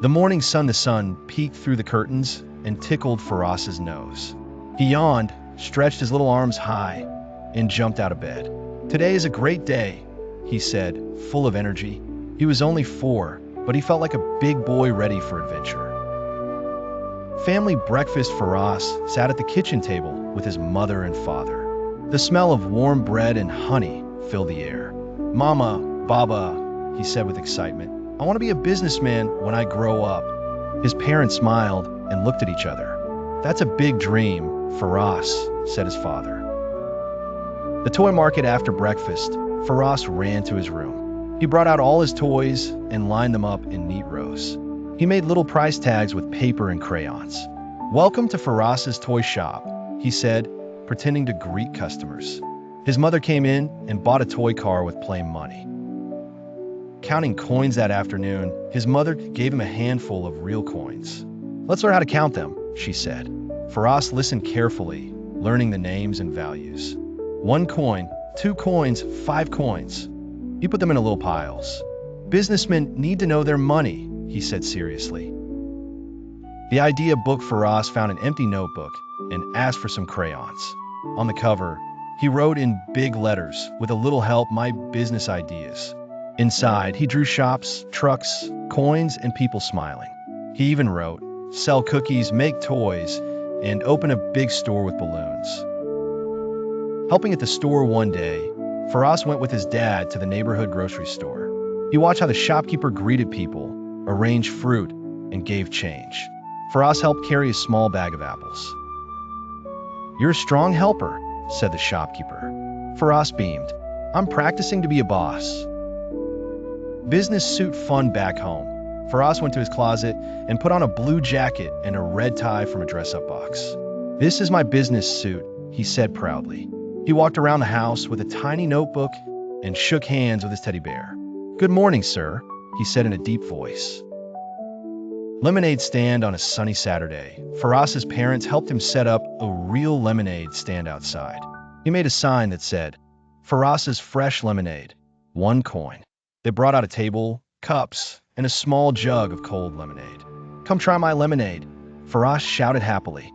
The morning sun peeked through the curtains and tickled Firas's nose. He yawned, stretched his little arms high, and jumped out of bed. "Today is a great day," he said, full of energy. He was only 4, but he felt like a big boy ready for adventure. Family breakfast. Firas sat at the kitchen table with his mother and father. The smell of warm bread and honey filled the air. "Mama, Baba," he said with excitement, "I want to be a businessman when I grow up." His parents smiled and looked at each other. "That's a big dream, Firas," said his father. The toy market. After breakfast, Firas ran to his room. He brought out all his toys and lined them up in neat rows. He made little price tags with paper and crayons. "Welcome to Firas's toy shop," he said, pretending to greet customers. His mother came in and bought a toy car with plain money. Counting coins that afternoon, his mother gave him a handful of real coins. "Let's learn how to count them," she said. Firas listened carefully, learning the names and values. 1 coin, 2 coins, 5 coins. He put them in little piles. "Businessmen need to know their money," he said seriously. The idea book. Firas found an empty notebook and asked for some crayons. On the cover, he wrote in big letters, "With a little help, my business ideas." Inside, he drew shops, trucks, coins, and people smiling. He even wrote, "Sell cookies, make toys, and open a big store with balloons." Helping at the store one day, Firas went with his dad to the neighborhood grocery store. He watched how the shopkeeper greeted people, arranged fruit, and gave change. Firas helped carry a small bag of apples. "You're a strong helper," said the shopkeeper. Firas beamed. "I'm practicing to be a boss." Business suit. Fun. Back home, Firas went to his closet and put on a blue jacket and a red tie from a dress-up box. "This is my business suit," he said proudly. He walked around the house with a tiny notebook and shook hands with his teddy bear. "Good morning, sir," he said in a deep voice. Lemonade stand. On a sunny Saturday, Firas's parents helped him set up a real lemonade stand outside. He made a sign that said, "Firas's fresh lemonade, 1 coin." They brought out a table, cups, and a small jug of cold lemonade. "Come try my lemonade," Firas shouted happily.